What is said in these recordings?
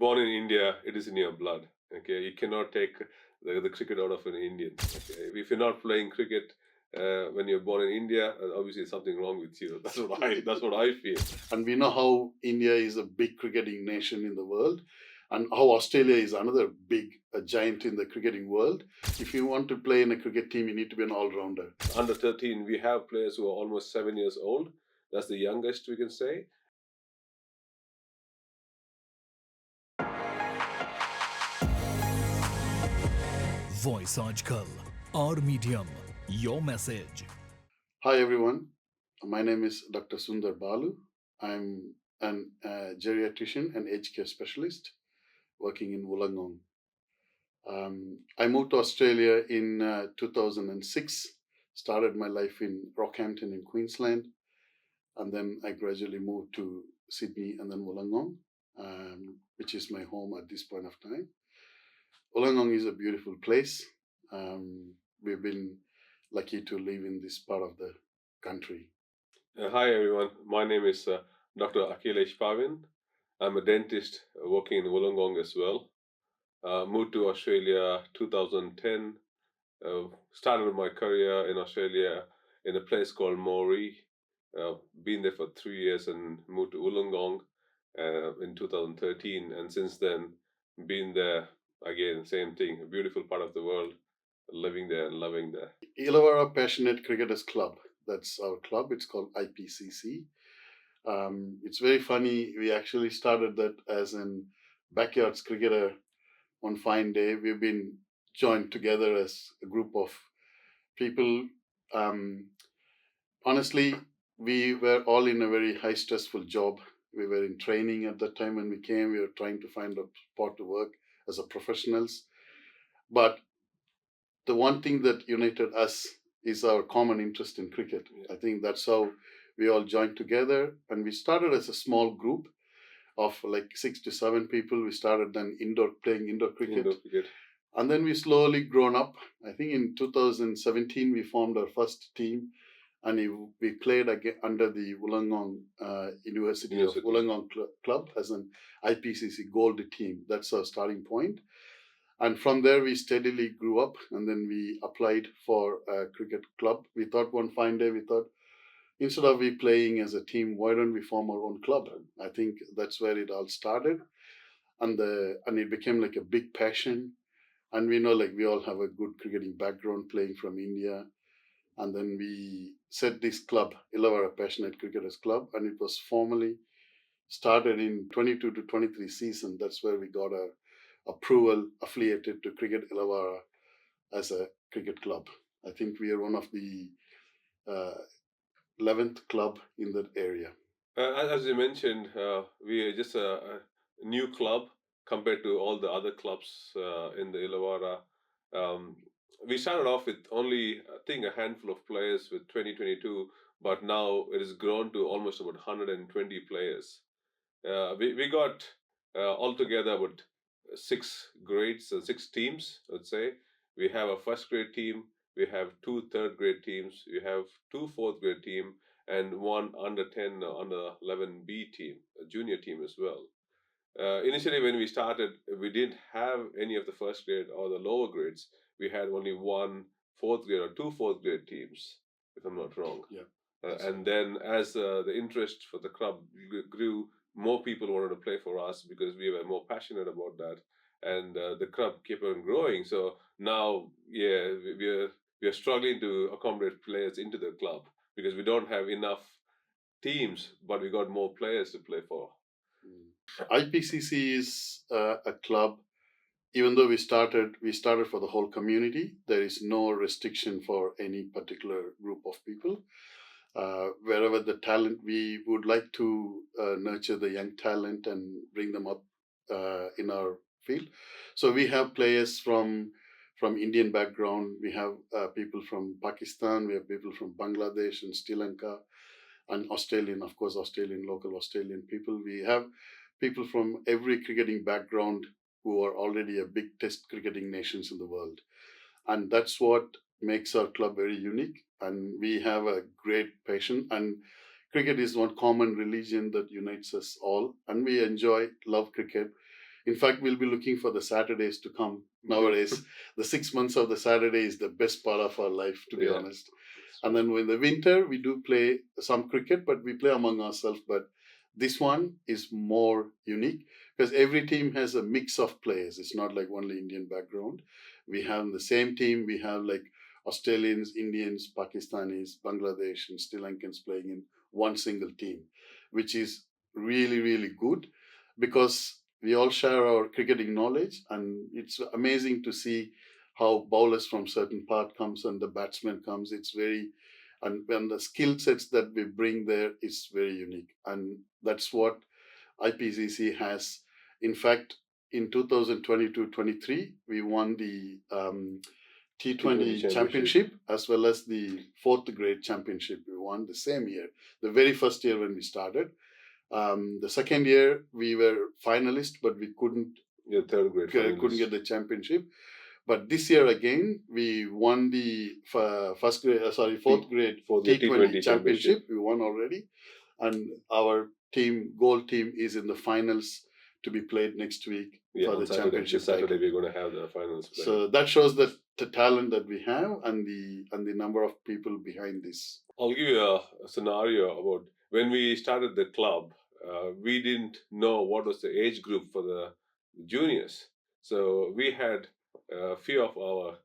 born in India, it is in your blood. Okay, you cannot take the cricket out of an Indian. Okay, if you're not playing cricket when you're born in India, obviously something wrong with you. That's what I feel. And we know how India is a big cricketing nation in the world, and how Australia is another big giant in the cricketing world. If you want to play in a cricket team, you need to be an all-rounder. Under 13, we have players who are almost 7 years old. That's the youngest we can say. Voice आजकल और medium your message. Hi everyone, my name is Dr. Sundar Balu. I'm an geriatrician and aged care specialist working in Wollongong. I moved to Australia in 2006, started my life in Rockhampton in Queensland, and then I gradually moved to Sydney and then Wollongong, which is my home at this point of time. Wollongong is a beautiful place. We've been lucky to live in this part of the country. Hi everyone, my name is Dr. Akhilesh Pavin. I'm a dentist working in Wollongong as well. Moved to Australia 2010. Started my career in Australia in a place called Moree. Been there for 3 years and moved to Wollongong in 2013. And since then, been there again, same thing, a beautiful part of the world, living there and loving there. Illawarra Passionate Cricketers Club, that's our club. It's called IPCC. It's very funny. We actually started that as an backyards cricketer. One fine day, we've been joined together as a group of people. Honestly, we were all in a very high stressful job. We were in training at that time when we came. We were trying to find a spot to work as a professionals. But the one thing that united us is our common interest in cricket. I think that's how we all joined together. And we started as a small group of like 6 to 7 people. We started then playing indoor cricket. And then we slowly grown up. I think in 2017, we formed our first team. And we played again under the Wollongong University of Wollongong Club as an IPCC Gold team. That's our starting point. And from there, we steadily grew up, and then we applied for a cricket club. We thought one fine day, instead of we playing as a team, why don't we form our own club? I think that's where it all started. And it became like a big passion. And we know like we all have a good cricketing background playing from India. And then we set this club, Illawarra Passionate Cricketers Club, and it was formally started in 22 to 23 season. That's where we got a approval affiliated to Cricket Illawarra as a cricket club. I think we are one of the 11th club in that area. As you mentioned, we are just a new club compared to all the other clubs in the Illawarra. We started off with only, I think, a handful of players with 2022, but now it has grown to almost about 120 players. We got altogether about 6 grades and 6 teams, let's say. We have a first grade team, we have 2 third grade teams, we have 2 fourth grade team, and 1 under 10 or under 11B team, a junior team as well. Initially, when we started, we didn't have any of the first grade or the lower grades. We had only 1 fourth grade or 2 fourth grade teams, if I'm not wrong. Yeah. And then as the interest for the club grew, more people wanted to play for us because we were more passionate about that. And the club kept on growing. So now, yeah, we are struggling to accommodate players into the club because we don't have enough teams, but we got more players to play for. IPCC is a club. Even though we started for the whole community. There is no restriction for any particular group of people. Wherever the talent, we would like to nurture the young talent and bring them up in our field. So we have players from Indian background. We have people from Pakistan. We have people from Bangladesh and Sri Lanka, and Australian, of course, local Australian people. We have people from every cricketing background who are already a big test cricketing nations in the world. And that's what makes our club very unique. And we have a great passion. And cricket is one common religion that unites us all. And we love cricket. In fact, we'll be looking for the Saturdays to come nowadays. The 6 months of the Saturday is the best part of our life, to be honest. And then in the winter, we do play some cricket, but we play among ourselves. But this one is more unique because every team has a mix of players. It's not like only Indian background. We have the same team. We have like Australians, Indians, Pakistanis, Bangladesh, and Sri Lankans playing in one single team, which is really, really good because we all share our cricketing knowledge, and it's amazing to see how bowlers from certain part comes and the batsman comes. It's very, and when the skill sets that we bring there is very unique, and that's what IPCC has. In fact, in 2022-23, we won the T20 championship as well as the fourth grade championship. We won the same year, the very first year when we started. The second year we were finalists, but we couldn't third grade couldn't get the championship. But this year again, we won the fourth grade T20 championship. We won already, and our goal team is in the finals to be played next week for the championship. Saturday we're going to have the finals play. So that shows the talent that we have and the number of people behind this. I'll give you a scenario about when we started the club. We didn't know what was the age group for the juniors, so we had a few of our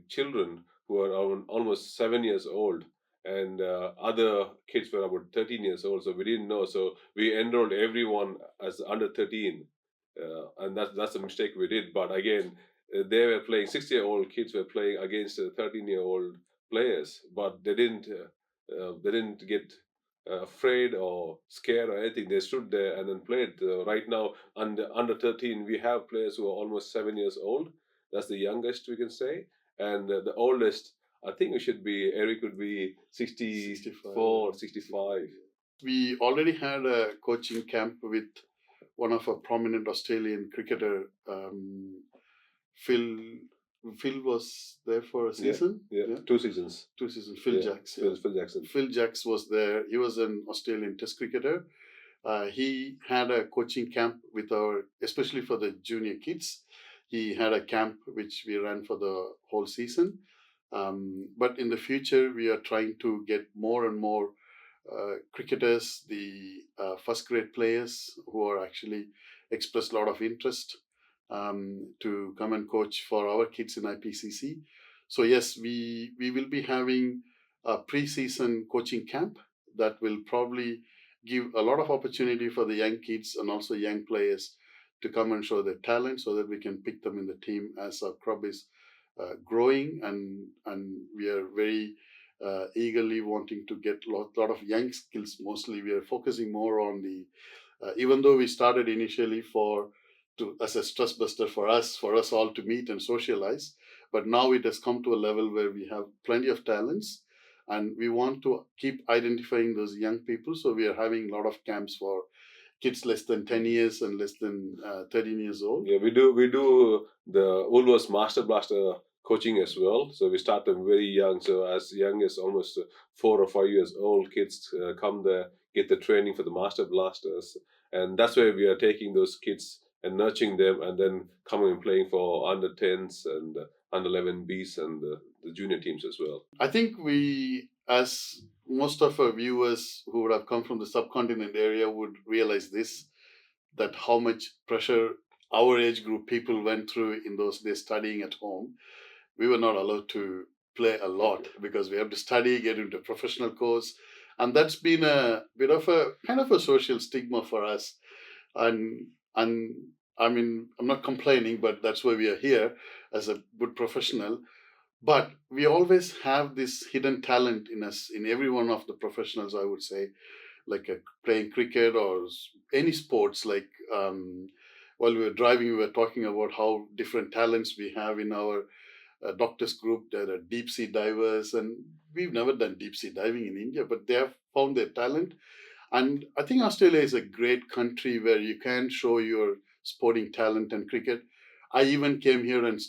children who are almost 7 years old, and other kids were about 13 years old. So we didn't know. So we enrolled everyone as under 13, and that's a mistake we did. But again, they were playing 6-year-old kids were playing against 13-year-old players, but they didn't get afraid or scared or anything. They stood there and then played. Right now, under 13, we have players who are almost 7 years old. That's the youngest we can say, and the oldest, I think Eric would be 64, 65. We already had a coaching camp with one of a prominent Australian cricketer, Phil. Phil was there for a season. Yeah. 2 seasons. Phil Jacks. Phil Jackson. Phil Jacks was there. He was an Australian Test cricketer. He had a coaching camp especially for the junior kids. He had a camp which we ran for the whole season. But in the future, we are trying to get more and more cricketers, the first grade players who are actually expressed a lot of interest to come and coach for our kids in IPCC. So yes, we will be having a pre-season coaching camp that will probably give a lot of opportunity for the young kids and also young players to come and show their talent so that we can pick them in the team as our club is growing, and we are very eagerly wanting to get a lot of young skills. Mostly we are focusing more on the even though we started initially as a stress buster for us all to meet and socialize, but now it has come to a level where we have plenty of talents and we want to keep identifying those young people. So we are having a lot of camps for kids less than 10 years and less than 13 years old. Yeah, we do the Woolworths Master Blaster coaching as well. So we start them very young. So as young as almost 4 or 5 years old, kids come there, get the training for the Master Blasters. And that's where we are taking those kids and nurturing them, and then coming and playing for under 10s and under 11Bs and the junior teams as well. I think we, as most of our viewers who would have come from the subcontinent area would realize this, that how much pressure our age group people went through in those days studying at home. We were not allowed to play a lot because we have to study, get into a professional course. And that's been a bit of a kind of a social stigma for us. And I mean, I'm not complaining, but that's why we are here as a good professional. But we always have this hidden talent in us, in every one of the professionals, I would say, like playing cricket or any sports. Like while we were driving, we were talking about how different talents we have in our doctors group. There are deep sea divers, and we've never done deep sea diving in India, but they have found their talent. And I think Australia is a great country where you can show your sporting talent and cricket. I even came here and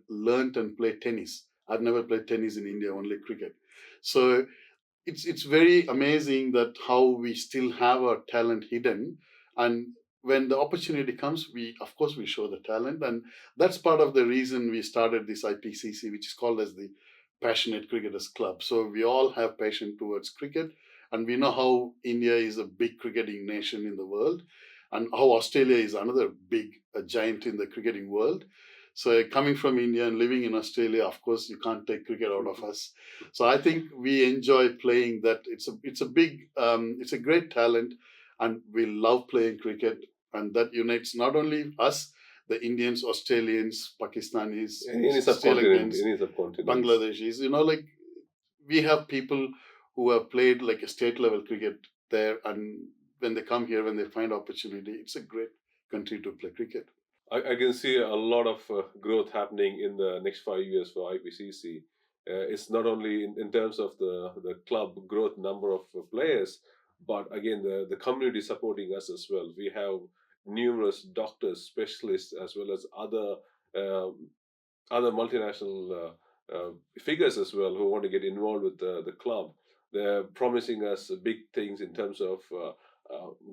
learned and played tennis. I've never played tennis in India, only cricket. So it's very amazing that how we still have our talent hidden. And when the opportunity comes, we of course we show the talent, and that's part of the reason we started this IPCC, which is called as the Passionate Cricketers Club. So we all have passion towards cricket, and we know how India is a big cricketing nation in the world, and how Australia is another big giant in the cricketing world. So coming from India and living in Australia, of course, you can't take cricket out of us. So I think we enjoy playing that. It's a great talent, and we love playing cricket, and that unites not only us, the Indians, Australians, Pakistanis, Sri Lankans, Any subcontinent. Bangladeshis. Like we have people who have played like a state level cricket there, and when they come here, when they find opportunity, it's a great country to play cricket. I can see a lot of growth happening in the next 5 years for IPCC. It's not only in terms of the club growth number of players, but again, the community supporting us as well. We have numerous doctors, specialists, as well as uh, other multinational figures as well who want to get involved with the club. They're promising us big things in terms of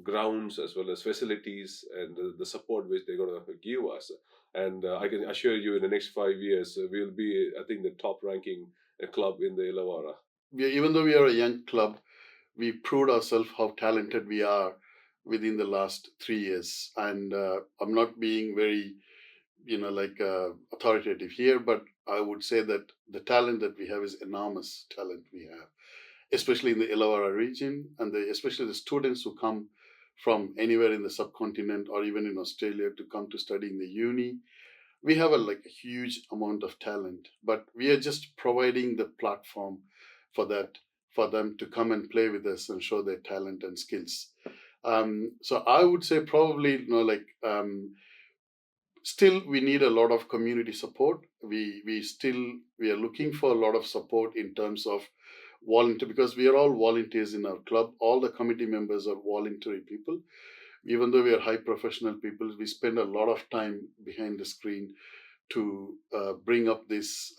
grounds as well as facilities and the support which they're going to give us. And I can assure you, in the next 5 years, we'll be, I think, the top ranking club in the Illawarra. Even though we are a young club, we proved ourselves how talented we are within the last 3 years. And I'm not being very, authoritative here, but I would say that the talent that we have is enormous talent we have, especially in the Illawarra region, and especially the students who come from anywhere in the subcontinent or even in Australia to come to study in the uni. We have a huge amount of talent, but we are just providing the platform for that, for them to come and play with us and show their talent and skills. So I would say probably, still we need a lot of community support. We are looking for a lot of support in terms of volunteer, because we are all volunteers in our club. All the committee members are voluntary people. Even though we are high professional people, we spend a lot of time behind the screen to bring up this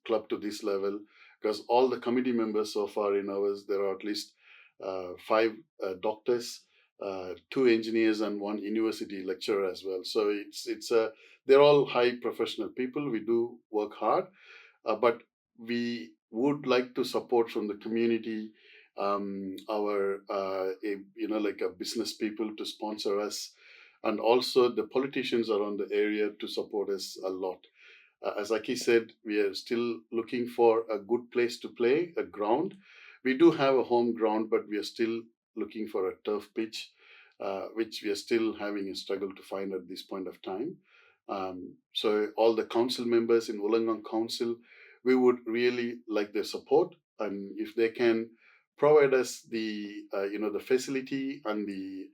club to this level, because all the committee members so far in ours, there are at least five doctors, two engineers, and one university lecturer as well. So they're all high professional people. We do work hard, but we would like to support from the community, our business people to sponsor us, and also the politicians around the area to support us a lot. As Aki said, we are still looking for a good place to play, a ground. We do have a home ground, but we are still looking for a turf pitch, which we are still having a struggle to find at this point of time. So all the council members in Wollongong Council, we would really like their support, and if they can provide us the facility and the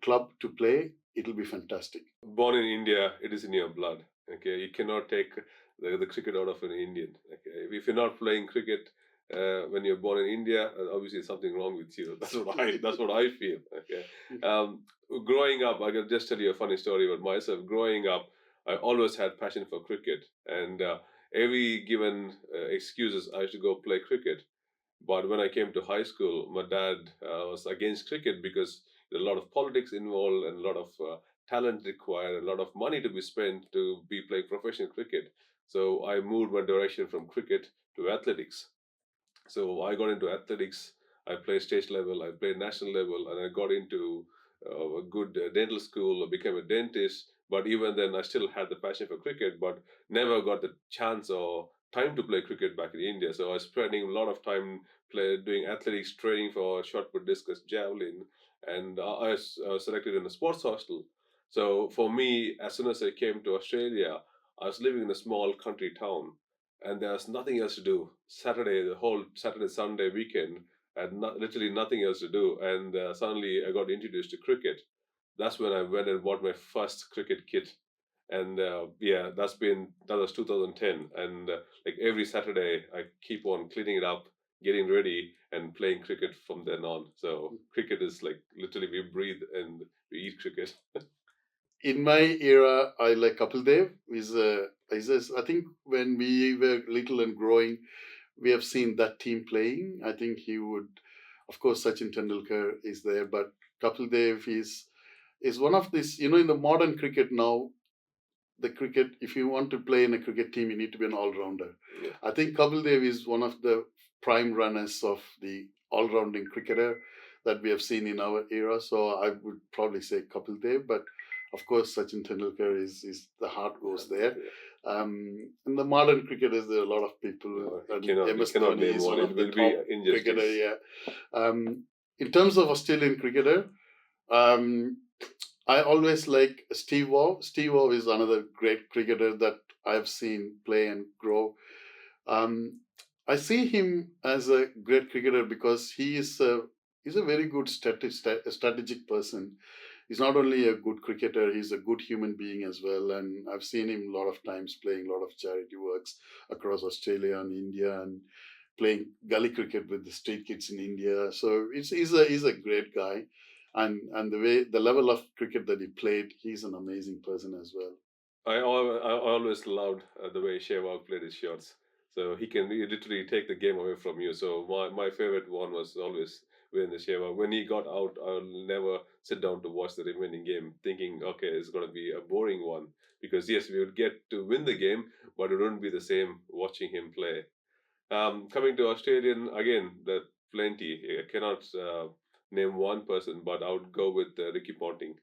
club to play, it'll be fantastic. Born in India, it is in your blood. Okay, you cannot take the cricket out of an Indian. Okay, if you're not playing cricket when you're born in India, obviously something wrong with you. That's what I feel. Okay, growing up, I can just tell you a funny story about myself. Growing up, I always had passion for cricket, and every given excuses, I used to go play cricket. But when I came to high school, my dad was against cricket because there's a lot of politics involved and a lot of talent required, a lot of money to be spent to be playing professional cricket. So I moved my direction from cricket to athletics. So I got into athletics. I played state level, I played national level, and I got into a good dental school. I became a dentist. But even then, I still had the passion for cricket, but never got the chance or time to play cricket back in India. So I was spending a lot of time doing athletics training for shot put, discus, javelin, and I was selected in a sports hostel. So for me, as soon as I came to Australia, I was living in a small country town, and there was nothing else to do. Saturday, the whole Saturday, Sunday weekend, I had literally nothing else to do. And suddenly I got introduced to cricket. That's when I went and bought my first cricket kit. And yeah, that was 2010. And like every Saturday, I keep on cleaning it up, getting ready, and playing cricket from then on. So cricket is like literally we breathe and we eat cricket. In my era, I like Kapil Dev. I think when we were little and growing, we have seen that team playing. I think he would, of course, Sachin Tendulkar is there, but Kapil Dev is is one of these, in the modern cricket now, the cricket, if you want to play in a cricket team, you need to be an all-rounder. Yeah. I think Kapil Dev is one of the prime runners of the all-rounding cricketer that we have seen in our era. So I would probably say Kapil Dev, but of course Sachin Tendulkar is the heart goes there. In the modern cricketers, there are a lot of people, and MS cannot Dhoni name is one. one It of the will top be injustice. cricketer. Yeah. In terms of Australian cricketer, um, I always like Steve Waugh. Steve Waugh is another great cricketer that I've seen play and grow. Um, I see him as a great cricketer because he's a very good strategic person. He's not only a good cricketer, he's a good human being as well. And I've seen him a lot of times playing a lot of charity works across Australia and India, and playing gully cricket with the street kids in India. So he's a great guy. And the level of cricket that he played, he's an amazing person as well. I always loved the way Shevak played his shots. So he can literally take the game away from you. So my favorite one was always when the Shevak. When he got out, I'll never sit down to watch the remaining game, thinking, okay, it's going to be a boring one. Because yes, we would get to win the game, but it wouldn't be the same watching him play. Coming to Australian again, there are plenty. I cannot name one person, but I would go with Ricky Ponting.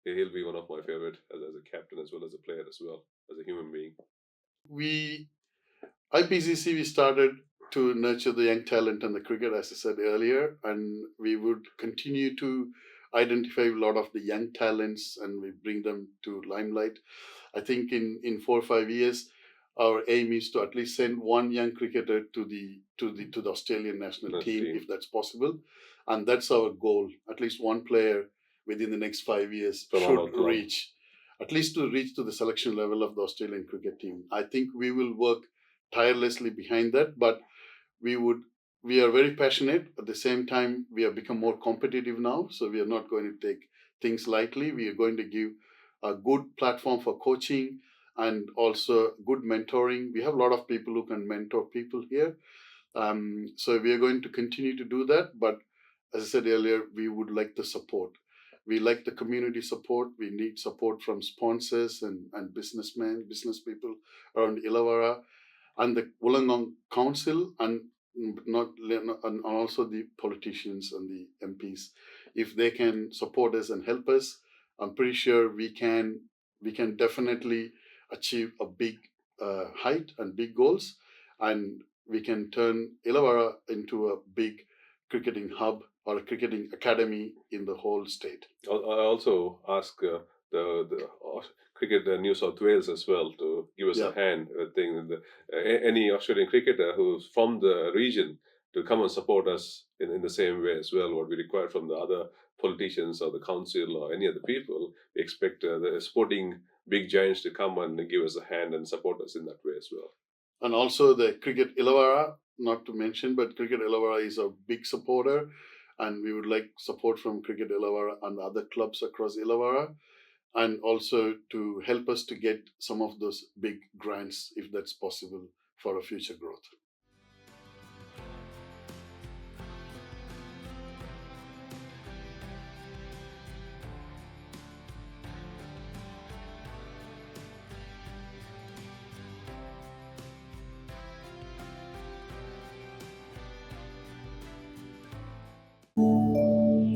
He'll be one of my favorite as a captain as well as a player as well as a human being. We IPCC, we started to nurture the young talent and the cricket, as I said earlier, and we would continue to identify a lot of the young talents and we bring them to limelight. I think in 4 or 5 years, our aim is to at least send one young cricketer to the Australian national team, if that's possible, and that's our goal. At least one player within the next 5 years should reach, at least to reach to the selection level of the Australian cricket team. I think we will work tirelessly behind that, but we would we are very passionate. At the same time, we have become more competitive now, so we are not going to take things lightly. We are going to give a good platform for coaching and also good mentoring. We have a lot of people who can mentor people here, so we are going to continue to do that. But as I said earlier, we would like the support. We like the community support. We need support from sponsors and businessmen, business people around Illawarra, and the Wollongong Council, and not and also the politicians and the MPs. If they can support us and help us, I'm pretty sure we can definitely achieve a big height and big goals, and we can turn Illawarra into a big cricketing hub or a cricketing academy in the whole state. I also ask the cricket New South Wales as well to give us a hand. I think any Australian cricketer who's from the region to come and support us in the same way as well. What we require from the other politicians or the council or any other people, we expect the sporting big giants to come and give us a hand and support us in that way as well. And also the Cricket Illawarra, not to mention, but Cricket Illawarra is a big supporter, and we would like support from Cricket Illawarra and other clubs across Illawarra, and also to help us to get some of those big grants if that's possible for our future growth.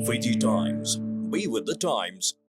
Fiji Times. Be with the times.